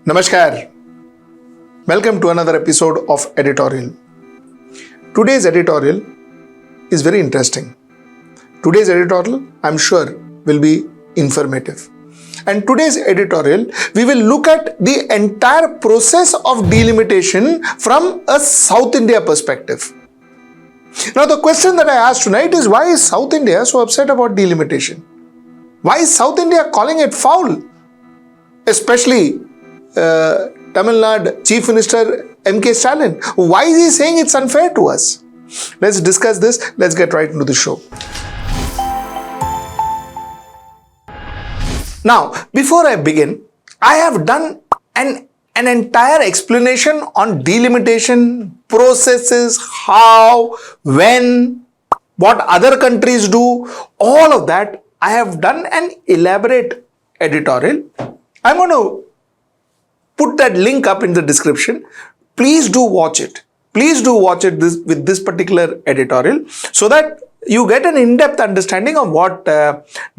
Namaskar. Welcome to another episode of Editorial. Today's editorial is very interesting. Today's editorial, I'm sure, will be informative. And today's editorial, we will look at the entire process of delimitation from a South India perspective. Now, the question that I asked tonight is, why is South India so upset about delimitation? Why is South India calling it foul? Especially Tamil Nadu Chief Minister M.K. Stalin. Why is he saying it's unfair to us? Let's discuss this. Let's get right into the show. Now, before I begin, I have done an entire explanation on delimitation, processes, how, when, what other countries do, all of that. I have done an elaborate editorial. I'm going to put that link up in the description. Please do watch it. Please do watch it with this particular editorial so that you get an in-depth understanding of what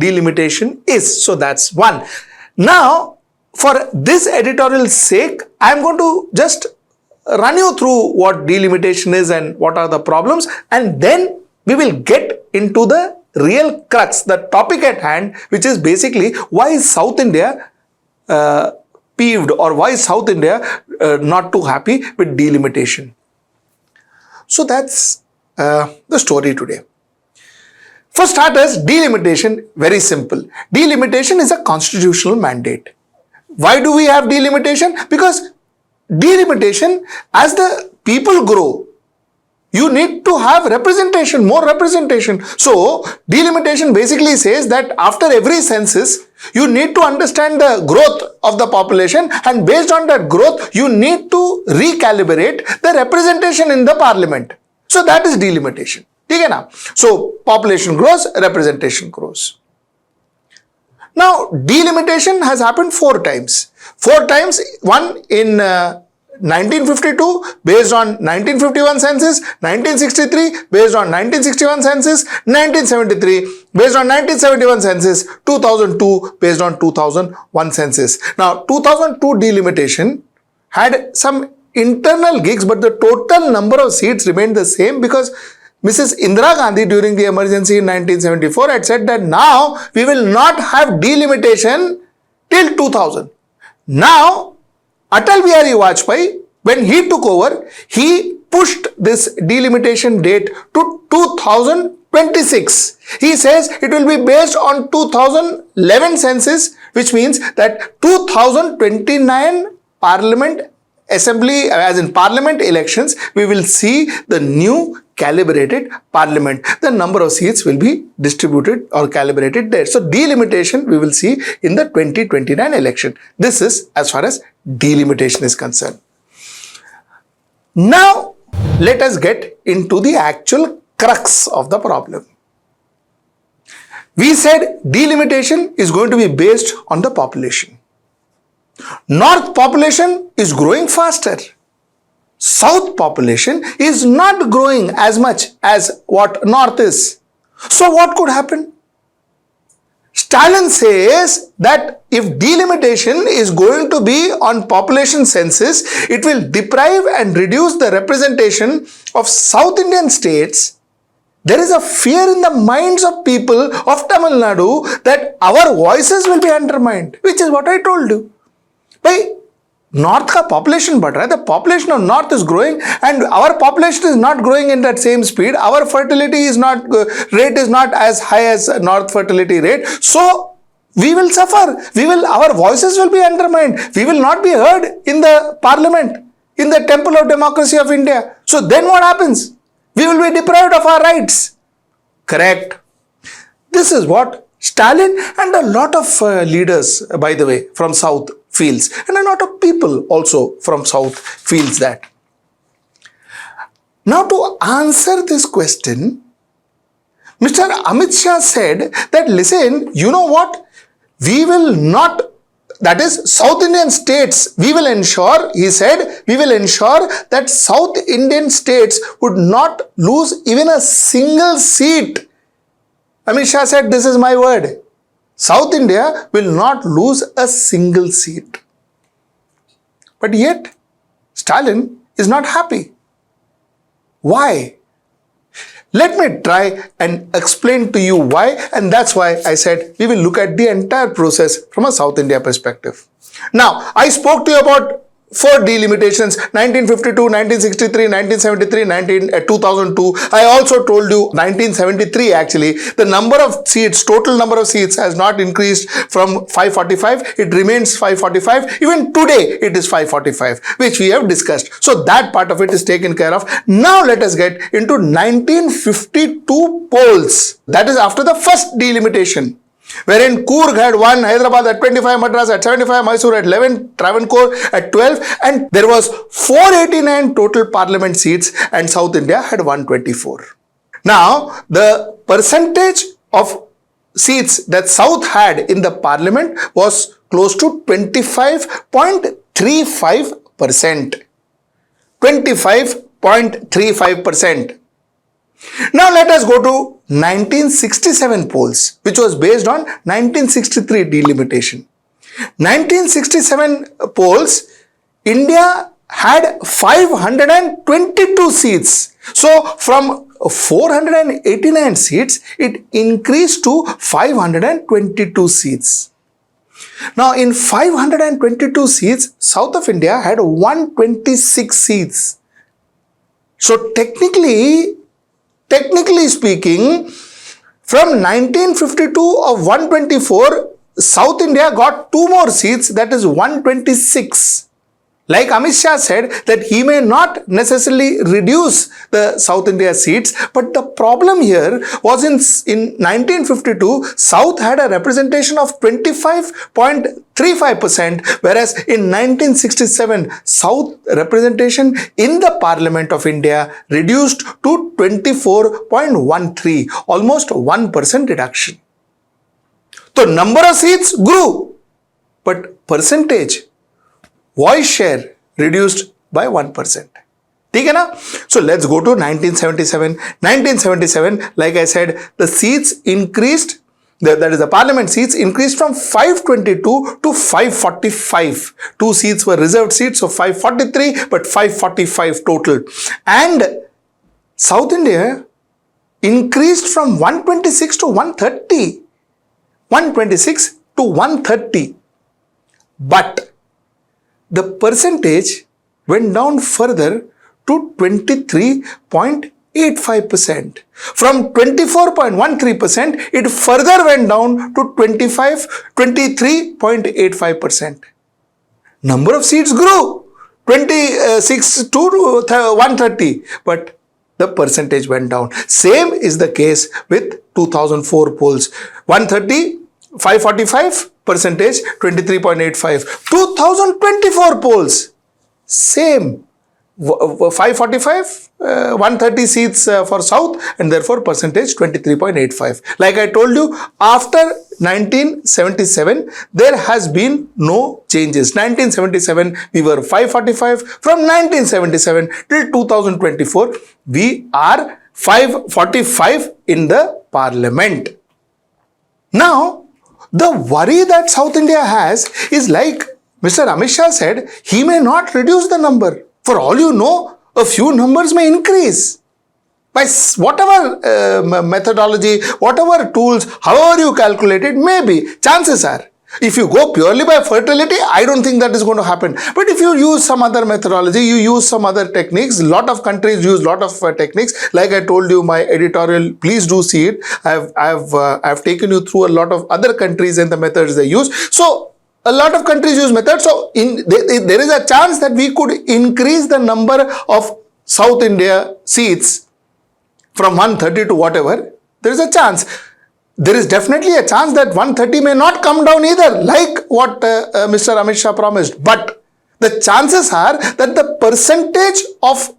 delimitation is. So that's one. Now, for this editorial's sake, I'm going to just run you through what delimitation is and what are the problems, and then we will get into the real crux, the topic at hand, which is basically why is South India peeved, or why is South India not too happy with delimitation. So that's the story today. For starters, delimitation, very simple. Delimitation is a constitutional mandate. Why do we have delimitation? Because delimitation, as the people grow, you need to have representation, more representation. So, delimitation basically says that after every census, you need to understand the growth of the population, and based on that growth, you need to recalibrate the representation in the parliament. So, that is delimitation. Okay, now? So, population grows, representation grows. Now, delimitation has happened four times. One in 1952 based on 1951 census, 1963 based on 1961 census, 1973 based on 1971 census, 2002 based on 2001 census. Now, 2002 delimitation had some internal gigs, but the total number of seats remained the same because Mrs. Indira Gandhi during the emergency in 1974 had said that now we will not have delimitation till 2000. Now, Atal Bihari Vajpayee, when he took over, he pushed this delimitation date to 2026. He says it will be based on 2011 census, which means that 2029 Parliament Assembly, as in Parliament elections, we will see the new calibrated Parliament. The number of seats will be distributed or calibrated there. So, delimitation we will see in the 2029 election. This is as far as delimitation is concerned. Now, let us get into the actual crux of the problem. We said delimitation is going to be based on the population. North population is growing faster. South population is not growing as much as what North is. So what could happen? Stalin says that if delimitation is going to be on population census, it will deprive and reduce the representation of South Indian states. There is a fear in the minds of people of Tamil Nadu that our voices will be undermined, which is what I told you. By North ka population बढ़ रहा है, the population of North is growing and our population is not growing in that same speed. Our fertility is not, rate is not as high as North fertility rate. So, we will suffer. Our voices will be undermined. We will not be heard in the parliament, in the temple of democracy of India. So, then what happens? We will be deprived of our rights. Correct. This is what Stalin and a lot of leaders, by the way, from South feels, and a lot of people also from South feels that. Now, to answer this question, Mr. Amit Shah said that, listen, you know what? We will not, that is South Indian states, we will ensure, he said, we will ensure that South Indian states would not lose even a single seat. Amit Shah said, this is my word. South India will not lose a single seat. But yet, Stalin is not happy. Why? Let me try and explain to you why, and that's why I said we will look at the entire process from a South India perspective. Now, I spoke to you about 4 delimitations: 1952, 1963, 1973, 2002. I also told you 1973 actually, the number of seats, total number of seats has not increased from 545. It remains 545. Even today it is 545, which we have discussed. So that part of it is taken care of. Now let us get into 1952 polls. That is after the first delimitation, wherein Coorg had 1, Hyderabad at 25, Madras at 75, Mysore at 11, Travancore at 12, and there was 489 total parliament seats and South India had 124. Now, the percentage of seats that South had in the parliament was close to 25.35%. 25.35%. Now let us go to 1967 polls, which was based on 1963 delimitation. 1967 polls, India had 522 seats. So from 489 seats, it increased to 522 seats. Now in 522 seats, South of India had 126 seats. So technically speaking, from 1952 of 124, South India got 2 more seats, that is 126. Like Amit Shah said that he may not necessarily reduce the South India seats, but the problem here was in 1952, South had a representation of 25.35%, whereas in 1967, South representation in the Parliament of India reduced to 24.13, almost 1% reduction. So number of seats grew, but percentage, voice share reduced by 1%. ठीक है ना? So let's go to 1977. 1977, like I said, the seats increased, that is the parliament seats increased from 522 to 545. 2 seats were reserved seats, so 543, but 545 total. And South India increased from 126 to 130. 126 to 130. But the percentage went down further to 23.85%. From 24.13%, it further went down to 23.85%. Number of seats grew, 26 to 130, but the percentage went down. Same is the case with 2004 polls. 130, 545, percentage 23.85. 2024 polls, same, 545, 130 seats for South, and therefore percentage 23.85. Like I told you, after 1977 there has been no changes. 1977 we were 545. From 1977 till 2024 we are 545 in the parliament. Now the worry that South India has is, like Mr. Amit Shah said, he may not reduce the number. For all you know, a few numbers may increase. By whatever methodology, whatever tools, however you calculate it, maybe, chances are. If you go purely by fertility, I don't think that is going to happen. But if you use some other methodology, you use some other techniques, a lot of countries use a lot of techniques. Like I told you, my editorial, please do see it. I've taken you through a lot of other countries and the methods they use. So a lot of countries use methods. So there is a chance that we could increase the number of South India seats from 130 to whatever. There is a chance. There is definitely a chance that 130 may not come down either, like what Mr. Amit Shah promised. But the chances are that the percentage of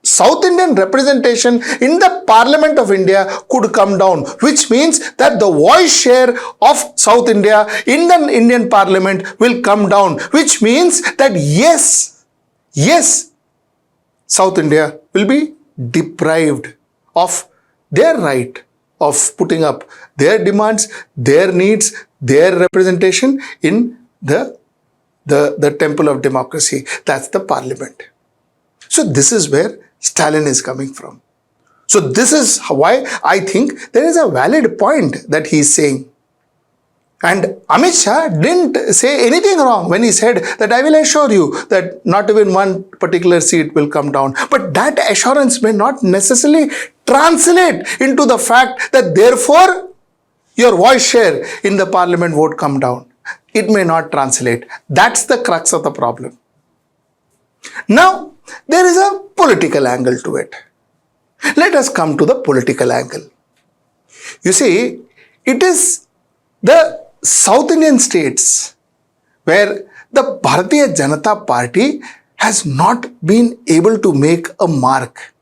South Indian representation in the Parliament of India could come down, which means that the voice share of South India in the Indian Parliament will come down, which means that yes, South India will be deprived of their right of putting up their demands, their needs, their representation in the the temple of democracy, that's the parliament. So this is where Stalin is coming from. So this is why I think there is a valid point that he is saying. And Amit Shah didn't say anything wrong when he said that I will assure you that not even one particular seat will come down. But that assurance may not necessarily translate into the fact that therefore your voice share in the parliament won't come down. It may not translate. That's the crux of the problem. Now, there is a political angle to it. Let us come to the political angle. You see, it is the South Indian states where the Bharatiya Janata Party has not been able to make a mark.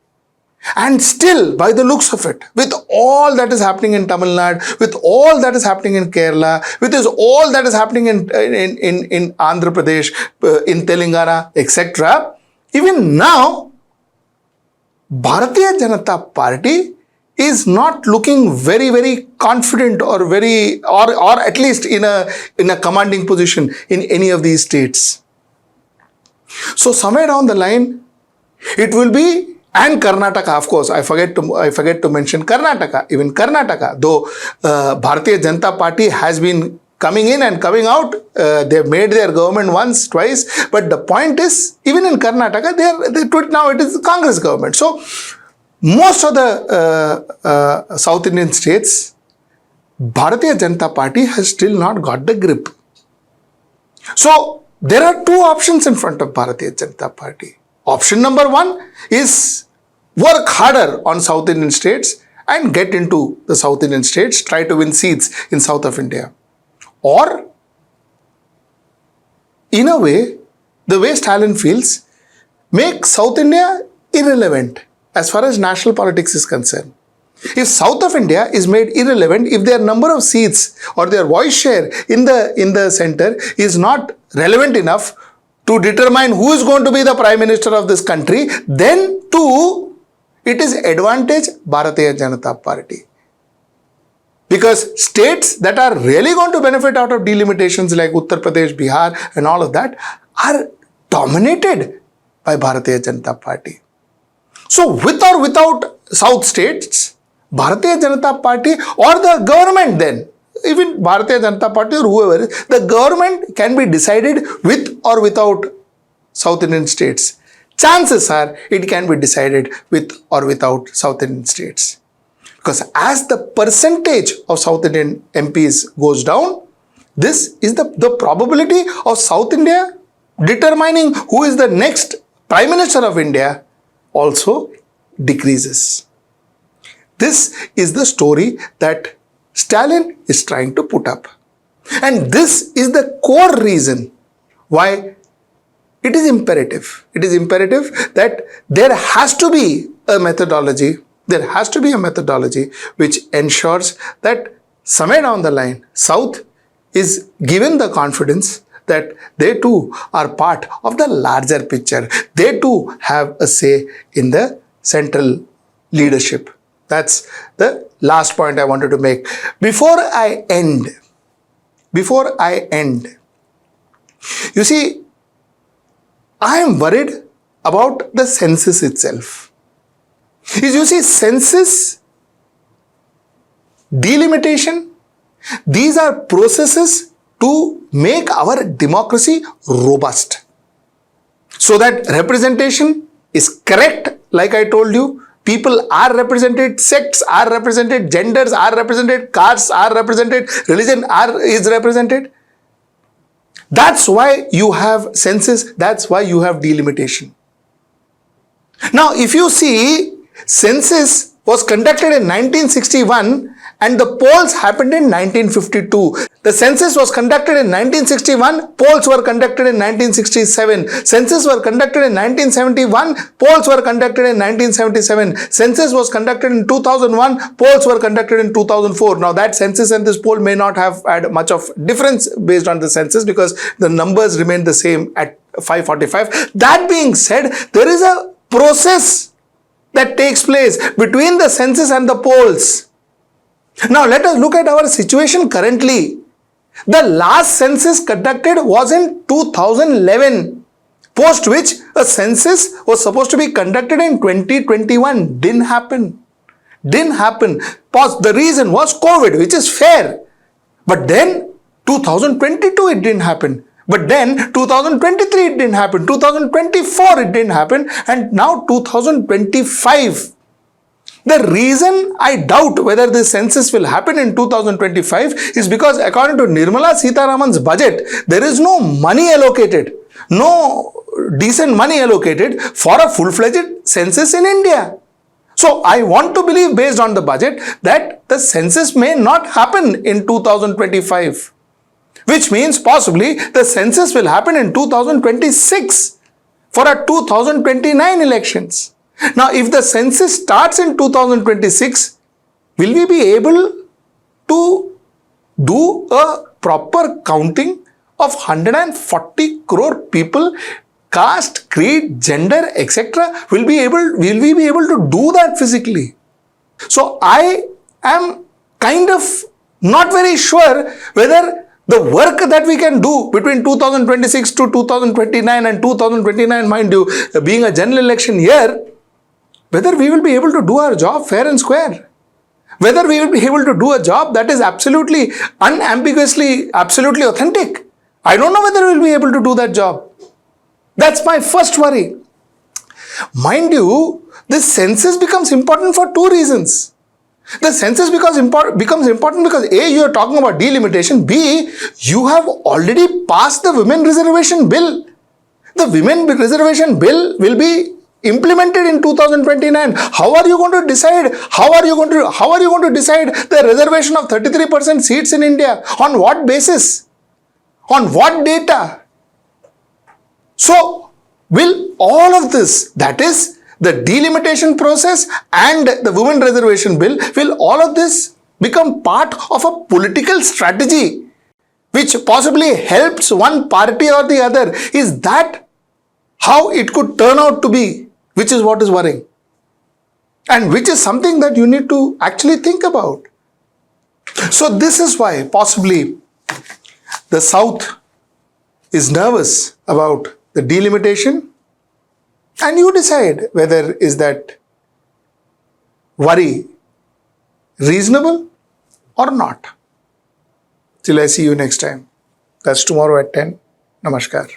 And still, by the looks of it, with all that is happening in Tamil Nadu, with all that is happening in Kerala, with all that is happening in Andhra Pradesh, in Telangana, etc., even now, Bharatiya Janata Party is not looking very, very confident or at least in a commanding position in any of these states. So somewhere down the line, it will be, and Karnataka, of course, I forget to mention Karnataka. Even Karnataka, though Bharatiya Janata Party has been coming in and coming out, they've made their government once, twice, but the point is, even in Karnataka, now it is Congress government. So most of the South Indian states, Bharatiya Janata Party has still not got the grip. So there are two options in front of Bharatiya Janata Party. Option number one is work harder on South Indian states and get into the South Indian states, try to win seats in South of India. Or, in a way, the way Stalin feels, make South India irrelevant as far as national politics is concerned. If South of India is made irrelevant, if their number of seats or their voice share in the center is not relevant enough to determine who is going to be the Prime Minister of this country, then too, it is advantage Bharatiya Janata Party. Because states that are really going to benefit out of delimitations like Uttar Pradesh, Bihar and all of that are dominated by Bharatiya Janata Party. So with or without South states, Bharatiya Janata Party or the government then, even Bharatiya Janata Party or whoever, the government can be decided with or without South Indian states. Chances are it can be decided with or without South Indian states. Because as the percentage of South Indian MPs goes down, this is the probability of South India determining who is the next Prime Minister of India also decreases. This is the story that Stalin is trying to put up. And this is the core reason why it is imperative. It is imperative that there has to be a methodology. There has to be a methodology which ensures that somewhere down the line, South is given the confidence that they too are part of the larger picture. They too have a say in the central leadership. That's the last point I wanted to make. Before I end, you see, I am worried about the census itself. You see, census, delimitation, these are processes to make our democracy robust. So that representation is correct, like I told you. People are represented, sects are represented, genders are represented, castes are represented, religion is represented. That's why you have census, that's why you have delimitation. Now, if you see, census was conducted in 1961 and the polls happened in 1952. The census was conducted in 1961, polls were conducted in 1967. Census were conducted in 1971, polls were conducted in 1977. Census was conducted in 2001, polls were conducted in 2004. Now that census and this poll may not have had much of difference based on the census because the numbers remain the same at 545. That being said, there is a process that takes place between the census and the polls. Now let us look at our situation currently. The last census conducted was in 2011, post which a census was supposed to be conducted in 2021. Didn't happen. Didn't happen. The reason was COVID, which is fair. But then 2022 it didn't happen. But then 2023 it didn't happen. 2024 it didn't happen. And now 2025. The reason I doubt whether this census will happen in 2025 is because according to Nirmala Sitharaman's budget, there is no money allocated, no decent money allocated for a full-fledged census in India. So I want to believe, based on the budget, that the census may not happen in 2025, which means possibly the census will happen in 2026 for a 2029 elections. Now, if the census starts in 2026, will we be able to do a proper counting of 140 crore people, caste, creed, gender, etc.? Will we be able to do that physically? So I am kind of not very sure whether the work that we can do between 2026 to 2029 and 2029, mind you, being a general election year, whether we will be able to do our job fair and square, whether we will be able to do a job that is absolutely, unambiguously, absolutely authentic. I don't know whether we will be able to do that job. That's my first worry. Mind you, this census becomes important for two reasons. The census becomes important because A, you are talking about delimitation, B, you have already passed the women reservation bill. The women reservation bill will be implemented in 2029. How are you going to decide? How are you going to decide the reservation of 33% seats in India? On what basis? On what data? So, will all of this, that is the delimitation process and the women reservation bill, will all of this become part of a political strategy which possibly helps one party or the other? Is that how it could turn out to be? Which is what is worrying, and which is something that you need to actually think about. So this is why possibly the South is nervous about the delimitation, and you decide whether is that worry reasonable or not. Till I see you next time. That's tomorrow at 10. Namaskar.